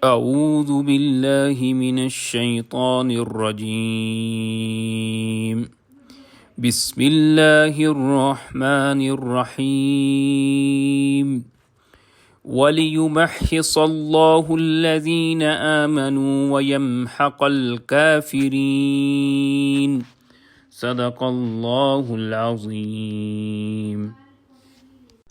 اعوذ باللہ من الشیطان الرجیم بسم اللہ الرحمن الرحیم وَلِيُمَحِّصَ اللَّهُ الَّذِينَ آمَنُوا وَيَمْحَقَ الْكَافِرِينَ صدق اللہ العظیم۔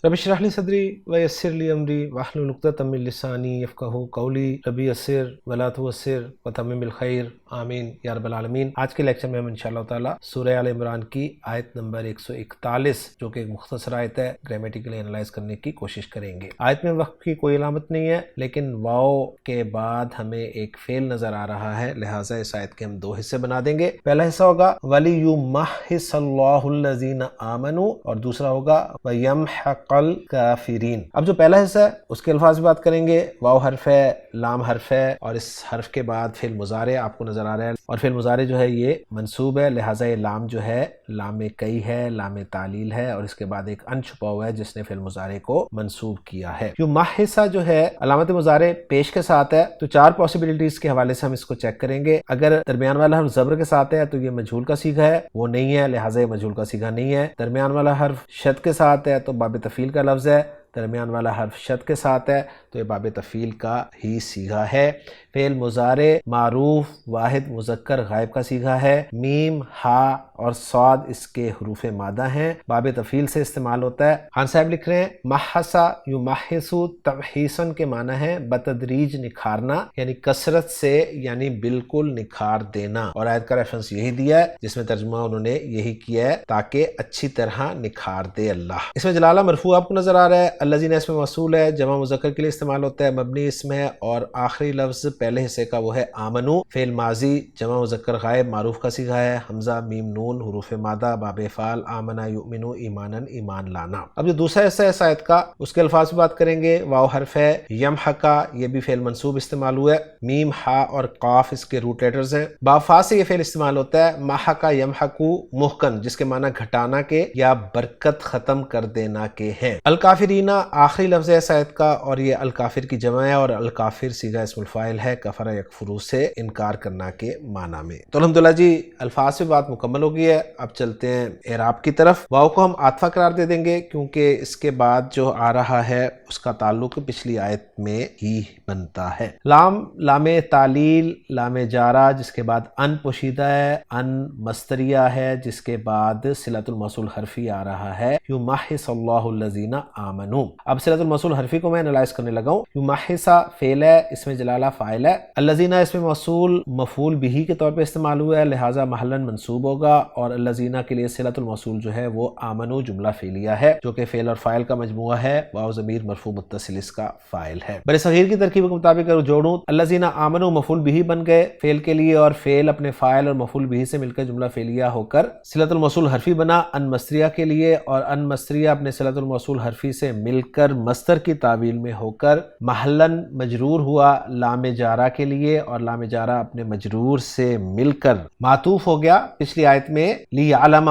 رب اشرح لی صدری ویسر لی امری واحلل عقدۃ من لسانی یفقہوا قولی ربی یسر ولا تعسر وتمم بالخیر آمین یا رب العالمین۔ آج کے لیکچر میں ہم انشاءاللہ تعالی سورہ آل عمران کی آیت نمبر 141 جو کہ ایک مختصر آیت ہے گرامیٹیکلی انالائز کرنے کی کوشش کریں گے۔ آیت میں وقت کی کوئی علامت نہیں ہے، لیکن واو کے بعد ہمیں ایک فعل نظر آ رہا ہے، لہٰذا اس آیت کے ہم دو حصے بنا دیں گے۔ پہلا حصہ ہوگا وَلِيُمَحِّصَ اللَّهُ الَّذِينَ آمَنُوا، اور دوسرا ہوگا وَيَمْحَقَ الکافرین۔ اب جو پہلا حصہ ہے اس کے الفاظ کی بات کریں گے۔ واو حرف ہے، لام حرف ہے، اور اس حرف کے بعد فعل مضارع آپ کو نظر آ رہا ہے، اور فعل مضارع جو ہے یہ منصوب ہے، لہٰذا یہ لام جو ہے لام کئی ہے، لام تعلیل ہے، اور اس کے بعد ایک ان چھپا ہوا ہے جس نے فعل مضارع کو منصوب کیا ہے۔ یمحص جو ہے علامت مضارع پیش کے ساتھ ہے، تو چار پاسبلٹیز کے حوالے سے ہم اس کو چیک کریں گے۔ اگر درمیان والا حرف زبر کے ساتھ ہے تو یہ مجہول کا صیغہ ہے، وہ نہیں ہے، لہٰذا یہ مجہول کا صیغہ نہیں ہے۔ درمیان والا حرف شد کے ساتھ ہے تو باب تفعیل کا لفظ ہے، درمیان والا حرف شد کے ساتھ ہے تو یہ باب تفعیل کا ہی صیغہ ہے۔ فعل مضارع معروف واحد مذکر غائب کا صیغہ ہے، میم ہا اور صاد اس کے حروف مادہ ہیں، باب تفعیل سے استعمال ہوتا ہے۔ خان صاحب لکھ رہے ہیں محسا یمحسو تمحیسن کے معنی ہے بتدریج نکھارنا، یعنی کثرت سے، یعنی بالکل نکھار دینا، اور آیت کا ریفرنس یہی دیا ہے جس میں ترجمہ انہوں نے یہی کیا ہے تاکہ اچھی طرح نکھار دے اللہ۔ اس میں جلالہ مرفوع آپ کو نظر آ رہا ہے، الذین اسم موصول ہے، جمع مذکر کے لیے استعمال ہوتا ہے، مبنی اسم ہے، اور آخری لفظ پہلے حصے کا وہ ہے آمنو، فعل ماضی جمع مذکر غائب معروف کا صیغہ ہے، حمزہ میم نون حروف مادہ باب فعل آمنا یؤمنو ایمانن ایمان لانا۔ اب جو دوسرا حصہ ہے اس آیت کا اس کے الفاظ کی بات کریں گے۔ واو حرف ہے، یمحقا یہ بھی فعل منصوب استعمال ہوا ہے، میم ہا اور قاف اس کے روٹ لیٹرز ہیں، با فا سے یہ فعل استعمال ہوتا ہے، محقا یمحقو محکن جس کے معنی گھٹانا کے یا برکت ختم کر دینا کے ہیں۔ الکافرینہ آخری لفظ ہے اس آیت کا، اور یہ الکافر کی جمع ہے، اور الکافر صیغہ اسم الفاعل ہے کفر یکفرو سے انکار کرنا کے معنی میں۔ تو الحمدللہ جی الفاظ سے بات مکمل ہو گئی ہے، اب چلتے ہیں اعراب کی طرف۔ واو کو ہم عاطفہ قرار دے دیں گے کیونکہ اس کے بعد جو آ رہا ہے اس کا تعلق پچھلی آیت میں ہی بنتا ہے۔ لام لام تعلیل لام جارہ جس کے بعد ان پوشیدہ ہے، ان مصدریہ ہے جس کے بعد صلۃ الموصول حرفی آ رہا ہے، یمحص اللہ الذین آمنوا۔ اب صلۃ الموصول حرفی کو میں انالائز کرنے لگا ہوں۔ یمحصا فعل ہے، اس میں جلالہ فاعل ہے، الذین اس میں موصول مفعول بہ کے طور پہ استعمال ہوا ہے، لہٰذا محلاً منصوب ہوگا، اور الذین کے لیے صلۃ الموصول جو ہے وہ آمنو جملہ فعلیہ ہے جو کہ فعل اور فاعل کا مجموعہ ہے، واو ضمیر مرفوع متصل اس کا فاعل ہے۔ بر صغیر کی ترکیب کے مطابق اگر جوڑوں الذین آمنوا مفعول بہ بن گئے فعل کے لیے، اور فعل اپنے فاعل اور مفعول بہ سے مل کر جملہ فعلیہ ہو کر صلۃ الموصول حرفی بنا ان مصدریہ کے لیے، اور ان مصدریہ اپنے صلۃ الموصول حرفی سے مل کر مصدر کی تعویل میں ہو کر محلاً مجرور ہوا لام جارہ کے لیے، اور لام جارہ اپنے مجرور سے مل کر معطوف ہو گیا پچھلی آیت میں لیعلم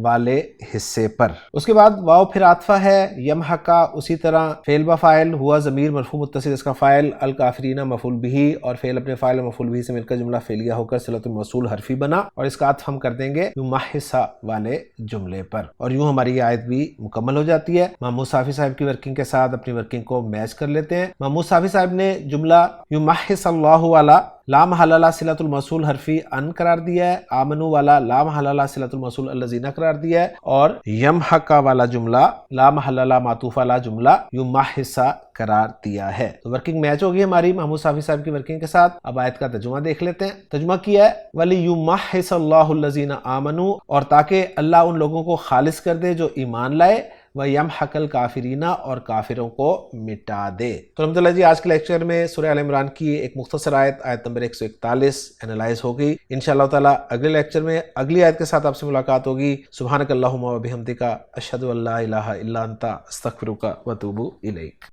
والے حصے پر۔ اس کے بعد واو پھر عاطفہ ہے، یمحقا اسی طرح فعل با فاعل ہوا ضمیر مرفوع متصل اس کا فاعل، الکافرین مفعول بہ اور فعل اپنے فاعل اور مفعول بہ سے مل کر جملہ فعلیہ ہو کر صلۃ الموصول حرفی بنا، اور اس کا عطف ہم کر دیں گے یمحصا والے جملے پر، اور یوں ہماری یہ آیت بھی مکمل ہو جاتی ہے۔ محمود صافی صاحب کی ورکنگ کے ساتھ اپنی ورکنگ کو میچ کر لیتے ہیں۔ محمود صافی صاحب نے جملہ یمحص اللہ والا لا محل لہ صلۃ الموصول حرفی ان قرار دیا ہے، آمنو والا لا محل لہ صلۃ الموصول الذین قرار دیا ہے، اور یمحقا والا جملہ لا محل لہ معطوف والا جملہ یمحصا قرار دیا ہے۔ تو ورکنگ میچ ہوگی ہماری محمود صافی صاحب کی ورکنگ کے ساتھ۔ اب آیت کا ترجمہ دیکھ لیتے ہیں۔ ترجمہ کیا ہے وَلِيُمَحِّصَ اللَّهُ الَّذِينَ آمَنُوا، اور تاکہ اللہ ان لوگوں کو خالص کر دے جو ایمان لائے، وَيَمْحَقَ الْكَافِرِينَ اور کافروں کو مٹا دے۔ تو الحمدللہ جی آج کے لیکچر میں سورہ آل عمران کی ایک مختصر آیت نمبر 141 انالائز ہوگی۔ انشاءاللہ تعالی اگلے لیکچر میں اگلی آیت کے ساتھ آپ سے ملاقات ہوگی۔ سبحانک اللہم و بحمدک، اشہد ان لا الہ الا انت، استغفرک و اتوب الیک۔